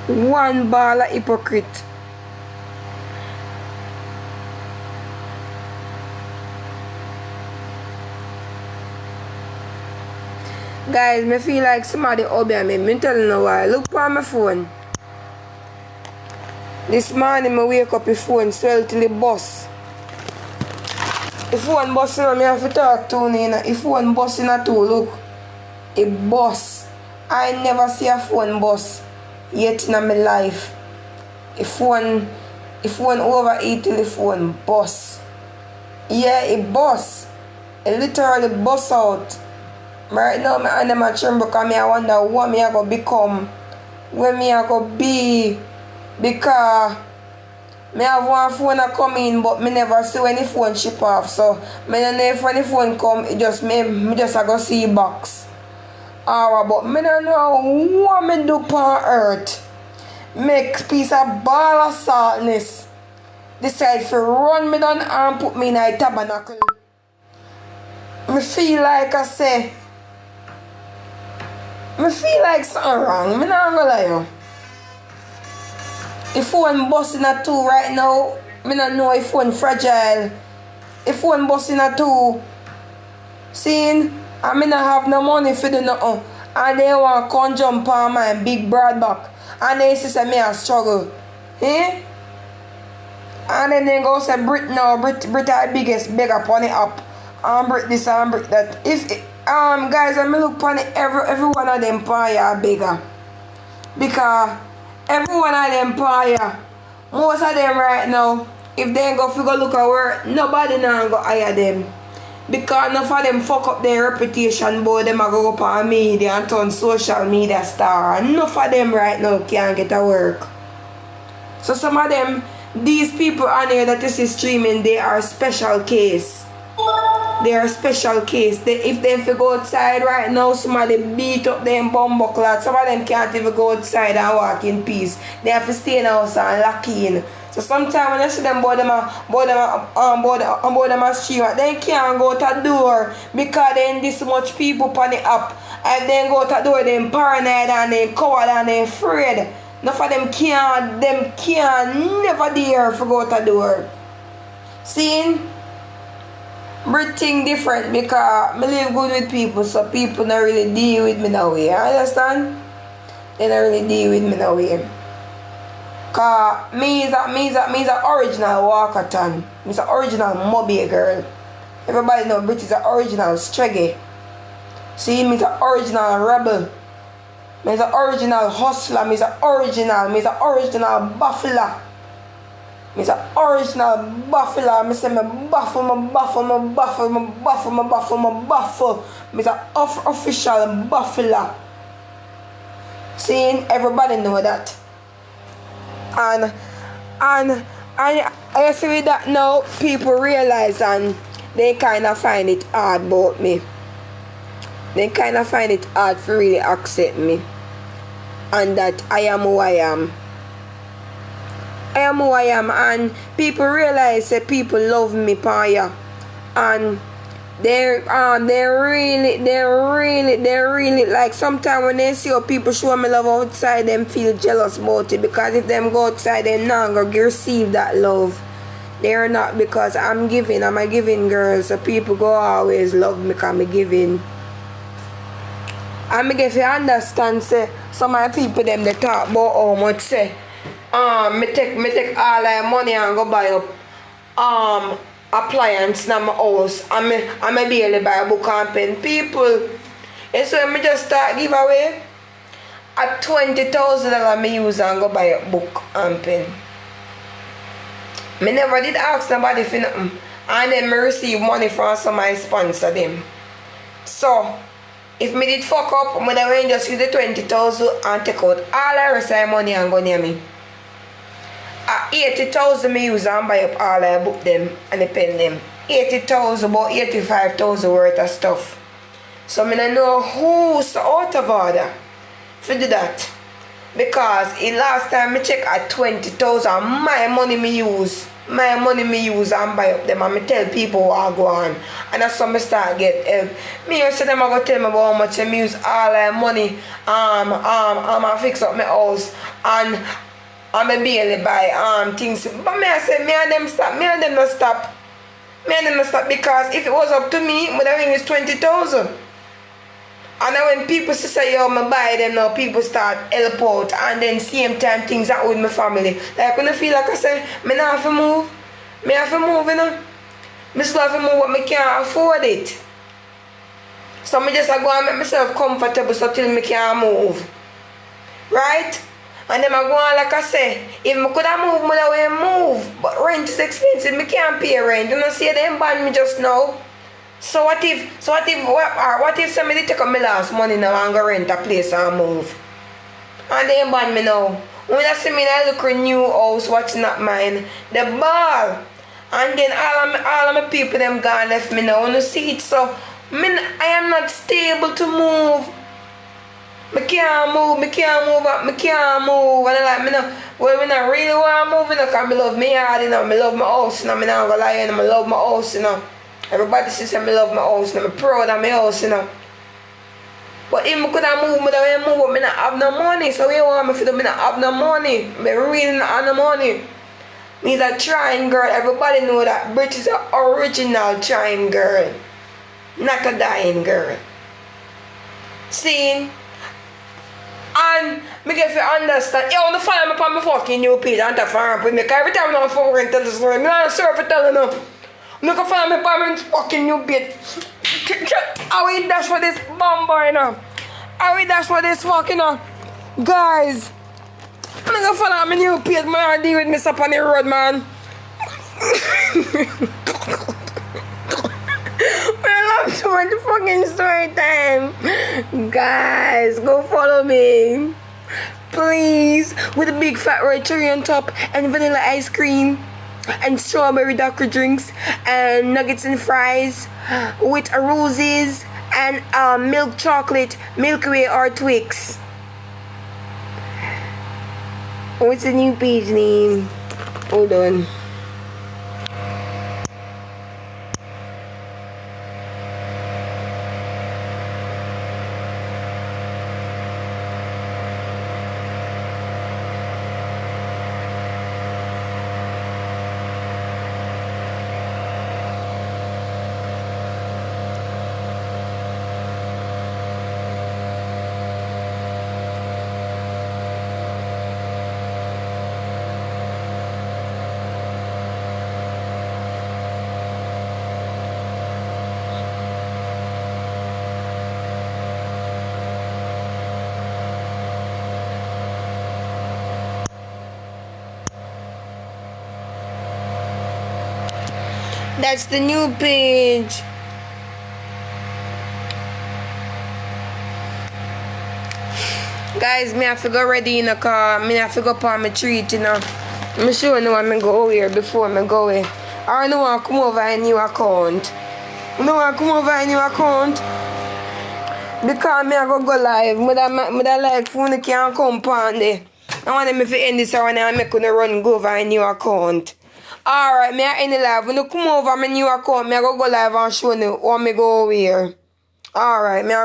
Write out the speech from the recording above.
One ball of hypocrite. Guys, me feel like somebody obeah me. Me telling you why. Look on my phone. This morning, I wake up, the phone swell till it bust. The phone busting on me, I have to talk to me. The phone busting at all, look. It bust. I never see a phone bust yet in my life. The phone overheat till the phone bust. Yeah, it bust. It literally bust out. Right now, my hand my tremble because I wonder what me I go become. Where me I go be. Because me have one phone that come in, but me never see when the phone ship off. So me don't know if when the phone come, it just me just I go see box. Alright, but me don't know what me do on earth. Make piece of ball of saltness. Decide to run me down and put me in a tabernacle. Me feel like I say. Me feel like something wrong. Me not gonna lie you. If phone busting at two right now, me not know if phone fragile. If phone busting at two, seeing, I me not have no money for do nothing. And they want to come jump on my big broad back. And they say me a struggle. Eh? And then they go say Brit now, Brit are the biggest beggar upon the app. And Brit this and Brit that. If guys, I me look upon it, every one of them fire bigger. Because every one of them fire, most of them right now, if they ain't go figure look at work, nobody now go hire them. Because enough of them fuck up their reputation, but them a go up on media and turn social media star. Enough of them right now can't get a work. So some of them, these people on here that is streaming, they are a special case. They are a special case. If they go outside right now, somebody beat up them bumbuckler. Some of them can't even go outside and walk in peace. They have to stay in the house and lock in. So sometimes when I see them board them a stream, they can't go to the door because then this much people on the app. And then go to the door, they paranoid and they coward and they afraid. None of them can't never dare to go to the door. See? Everything different because I live good with people, so people don't really deal with me that way. You understand? They don't really deal with me that way. Cause me is a original walkathon. Me is a original mobby girl. Everybody know Brit is a original streggy. See, me is a original rebel. Me is a original hustler. Me is a original buffalo. Me is a original buffalo. Me say me buffle. Me is a official buffalo. See, everybody know that. And I see with that now, people realize and they kind of find it hard about me. They kind of find it hard to really accept me. And that I am who I am. I am who I am, and people realize that people love me, Paya. And they really like sometimes when they see how people show me love outside, them feel jealous about it, because if them go outside, they not gonna receive that love. They're not, because I'm a giving girl, so people go always love me because I'm giving. And if you understand, say some of the people them they talk about how much say me take all my money and go buy up appliance in my house, and me barely buy a book and pen. People, and so me just start give away at $20,000 me use and go buy a book and pen. Me never did ask nobody for nothing, and then me receive money from somebody sponsor them. So if me did fuck up, I would have just use the 20,000 and take out all the rest of the money and go near me. At 80,000 me use and buy up all I book them and the pen them. 80,000, about 85,000 worth of stuff. So I don't know who's out of order to do that. Because the last time I checked at 20,000, my money me use my money me use and buy up them and me tell people what I go on. And that's how me start get help. Me used to them I go tell me about how much I use all my money I fix up my house and me barely buy things. But me I say me and them not stop. Me and them not stop because if it was up to me, would have been 20,000. And then when people say, yo, me buy them now, people start help out. And then same time things out with my family. Like when I feel like I say, me not have to move. Me have to move, you know. Me still have to move but me can't afford it. So me just go and make myself comfortable so till me can't move. Right? And then I go on like I say, if I could have moved, I would have moved. But rent is expensive, me can't pay rent. You know, see them ban me just now. So what if somebody take up my last money now and go rent a place and move? And they ban me now. When I see me in a little new house, what's not mine, the ball. And then all of my people them gone left me now. You see it, so I am not stable to move. I can't move. And I like me now. Well, when I really want to move, you know, because I love me yard, you know, I love my house, you know, I'm not gonna lie, you know, I love my house, you know. Everybody says I love my house, and I'm proud of my house, you know. But if I could have moved, I would move, but I don't have no money. So you want me to do? I don't have no money. I really don't have no money. Me's a trying girl. Everybody know that Brit is an original trying girl. Not a dying girl. See? And me get to understand. You want to follow me on my fucking new page and to farm with me. Because every time I'm fucking tell the story, I'm not sure if I tell you no. I'm not going to follow me on my fucking new page. I will dash for this bomber, you know. I will dash for this fucking, you know. Guys. I'm not going to follow my new page, man. Deal with me up on the road, man. I love so much fucking story time. Guys, go follow me. Please. With a big fat red cherry on top and vanilla ice cream and strawberry daiquiri drinks and nuggets and fries with roses and milk chocolate, Milky Way or Twix. What's the new page name? Hold on. That's the new page. Guys, me have to go ready in the car. Me have to go on my treat, you know. I'm sure no one go here before I go away. Or no one come over a new account. No one come over a new account. Because me I go live. I like phone can't come on there. I want them to end this one and make gonna run go over a new account. Alright, me I end the live. When you come over my new account, me I go live and show you how me go over here. Alright, me I